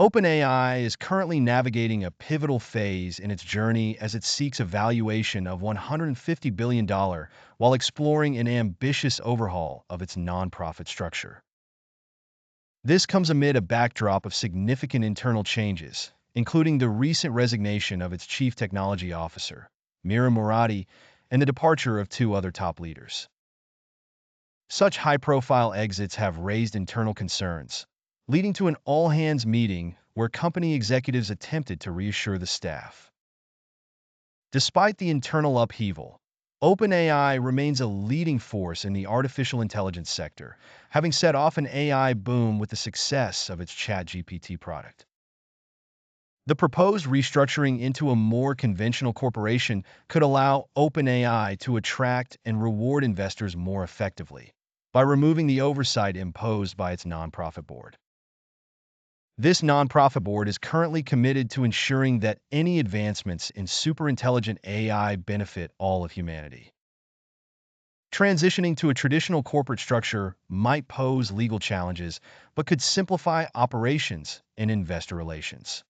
OpenAI is currently navigating a pivotal phase in its journey as it seeks a valuation of $150 billion while exploring an ambitious overhaul of its nonprofit structure. This comes amid a backdrop of significant internal changes, including the recent resignation of its chief technology officer, Mira Murati, and the departure of two other top leaders. Such high-profile exits have raised internal concerns, leading to an all-hands meeting where company executives attempted to reassure the staff. Despite the internal upheaval, OpenAI remains a leading force in the artificial intelligence sector, having set off an AI boom with the success of its ChatGPT product. The proposed restructuring into a more conventional corporation could allow OpenAI to attract and reward investors more effectively by removing the oversight imposed by its nonprofit board. This nonprofit board is currently committed to ensuring that any advancements in superintelligent AI benefit all of humanity. Transitioning to a traditional corporate structure might pose legal challenges, but could simplify operations and investor relations.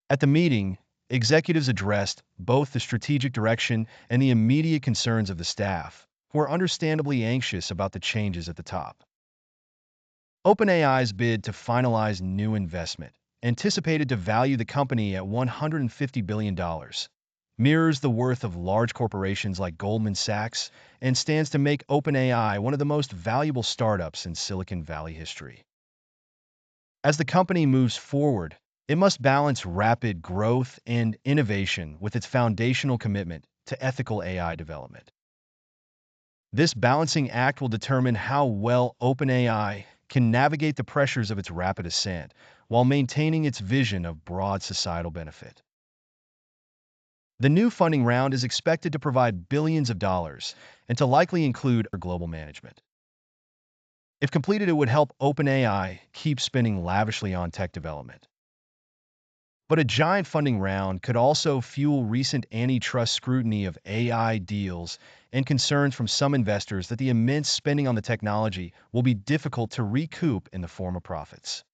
At the meeting, executives addressed both the strategic direction and the immediate concerns of the staff, who are understandably anxious about the changes at the top. OpenAI's bid to finalize new investment, anticipated to value the company at $150 billion, mirrors the worth of large corporations like Goldman Sachs and stands to make OpenAI one of the most valuable startups in Silicon Valley history. As the company moves forward, it must balance rapid growth and innovation with its foundational commitment to ethical AI development. This balancing act will determine how well OpenAI can navigate the pressures of its rapid ascent while maintaining its vision of broad societal benefit. The new funding round is expected to provide billions of dollars and to likely include global management. If completed, it would help OpenAI keep spending lavishly on tech development. But a giant funding round could also fuel recent antitrust scrutiny of AI deals and concerns from some investors that the immense spending on the technology will be difficult to recoup in the form of profits.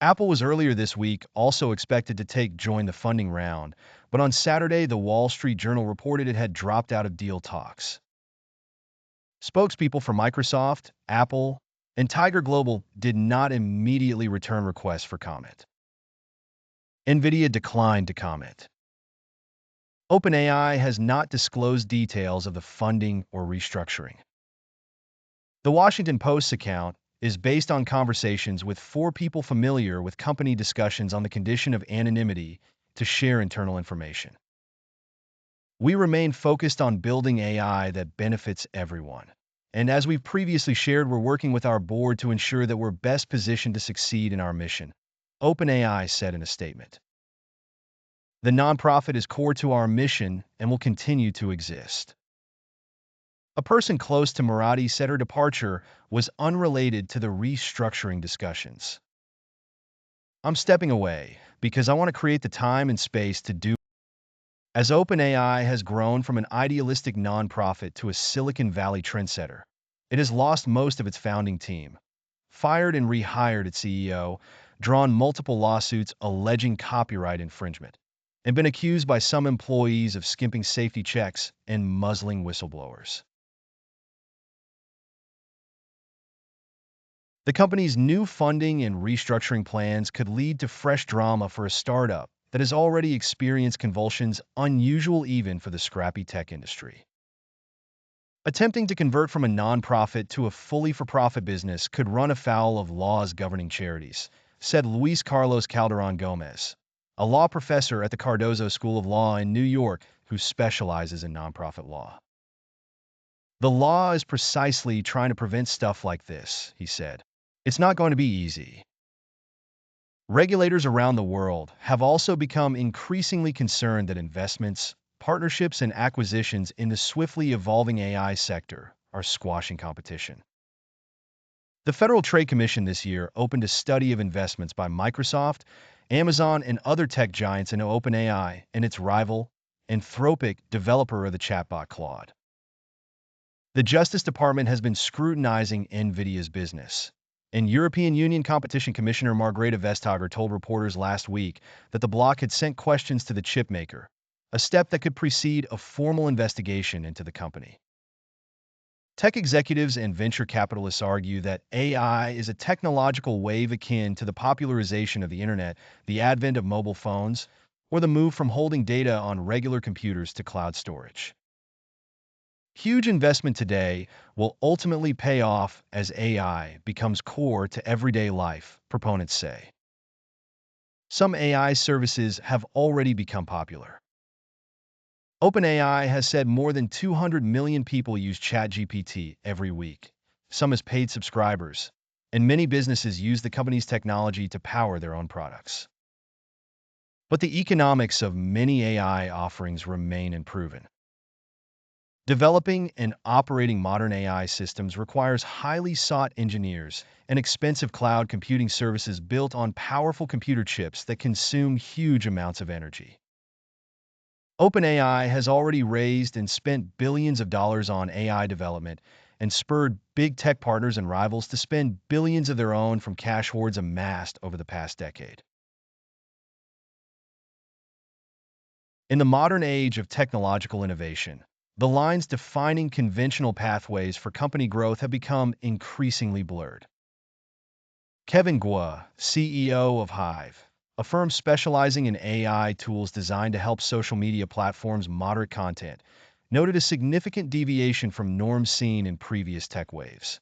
Apple was earlier this week also expected to join the funding round, but on Saturday, the Wall Street Journal reported it had dropped out of deal talks. Spokespeople for Microsoft, Apple, and Tiger Global did not immediately return requests for comment. Nvidia declined to comment. OpenAI has not disclosed details of the funding or restructuring. The Washington Post's account is based on conversations with 4 people familiar with company discussions on the condition of anonymity to share internal information. We remain focused on building AI that benefits everyone. And as we've previously shared, we're working with our board to ensure that we're best positioned to succeed in our mission, OpenAI said in a statement. The nonprofit is core to our mission and will continue to exist. A person close to Murati said her departure was unrelated to the restructuring discussions. I'm stepping away because I want to create the time and space to do. As OpenAI has grown from an idealistic nonprofit to a Silicon Valley trendsetter, it has lost most of its founding team, fired and rehired its CEO, drawn multiple lawsuits alleging copyright infringement, and been accused by some employees of skimping safety checks and muzzling whistleblowers. The company's new funding and restructuring plans could lead to fresh drama for a startup that has already experienced convulsions unusual even for the scrappy tech industry. Attempting to convert from a nonprofit to a fully for-profit business could run afoul of laws governing charities, said Luis Carlos Calderon Gomez, a law professor at the Cardozo School of Law in New York who specializes in nonprofit law. The law is precisely trying to prevent stuff like this, he said. It's not going to be easy. Regulators around the world have also become increasingly concerned that investments, partnerships, and acquisitions in the swiftly evolving AI sector are squashing competition. The Federal Trade Commission this year opened a study of investments by Microsoft, Amazon, and other tech giants into OpenAI and its rival, Anthropic, developer of the chatbot Claude. The Justice Department has been scrutinizing Nvidia's business, And European Union Competition Commissioner Margrethe Vestager told reporters last week that the bloc had sent questions to the chipmaker, a step that could precede a formal investigation into the company. Tech executives and venture capitalists argue that AI is a technological wave akin to the popularization of the internet, the advent of mobile phones, or the move from holding data on regular computers to cloud storage. Huge investment today will ultimately pay off as AI becomes core to everyday life, proponents say. Some AI services have already become popular. OpenAI has said more than 200 million people use ChatGPT every week, some as paid subscribers, and many businesses use the company's technology to power their own products. But the economics of many AI offerings remain unproven. Developing and operating modern AI systems requires highly sought engineers and expensive cloud computing services built on powerful computer chips that consume huge amounts of energy. OpenAI has already raised and spent billions of dollars on AI development and spurred big tech partners and rivals to spend billions of their own from cash hoards amassed over the past decade. In the modern age of technological innovation, the lines defining conventional pathways for company growth have become increasingly blurred. Kevin Guo, CEO of Hive, a firm specializing in AI tools designed to help social media platforms moderate content, noted a significant deviation from norms seen in previous tech waves.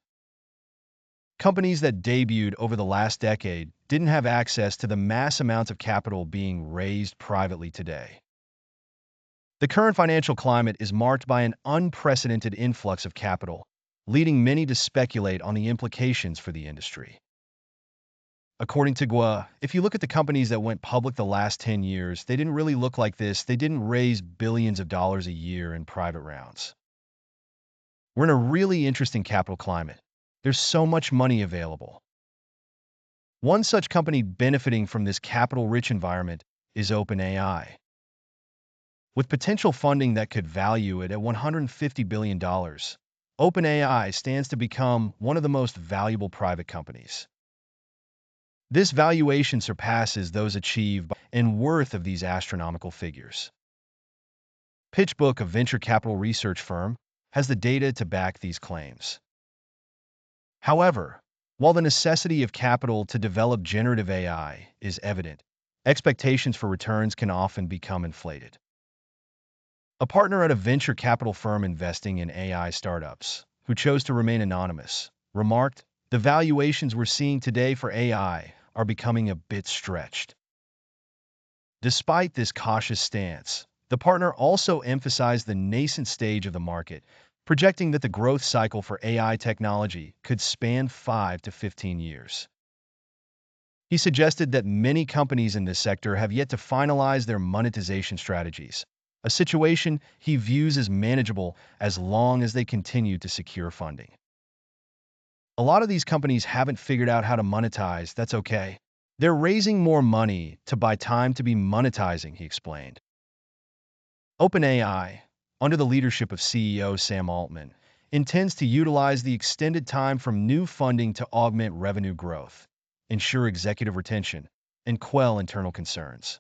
Companies that debuted over the last decade didn't have access to the mass amounts of capital being raised privately today. The current financial climate is marked by an unprecedented influx of capital, leading many to speculate on the implications for the industry. According to Guo, if you look at the companies that went public the last 10 years, they didn't really look like this. They didn't raise billions of dollars a year in private rounds. We're in a really interesting capital climate. There's so much money available. One such company benefiting from this capital-rich environment is OpenAI. With potential funding that could value it at $150 billion, OpenAI stands to become one of the most valuable private companies. This valuation surpasses those achieved in worth of these astronomical figures. PitchBook, a venture capital research firm, has the data to back these claims. However, while the necessity of capital to develop generative AI is evident, expectations for returns can often become inflated. A partner at a venture capital firm investing in AI startups, who chose to remain anonymous, remarked, "The valuations we're seeing today for AI are becoming a bit stretched." Despite this cautious stance, the partner also emphasized the nascent stage of the market, projecting that the growth cycle for AI technology could span 5 to 15 years. He suggested that many companies in this sector have yet to finalize their monetization strategies, a situation he views as manageable as long as they continue to secure funding. A lot of these companies haven't figured out how to monetize. That's okay. They're raising more money to buy time to be monetizing, he explained. OpenAI, under the leadership of CEO Sam Altman, intends to utilize the extended time from new funding to augment revenue growth, ensure executive retention, and quell internal concerns.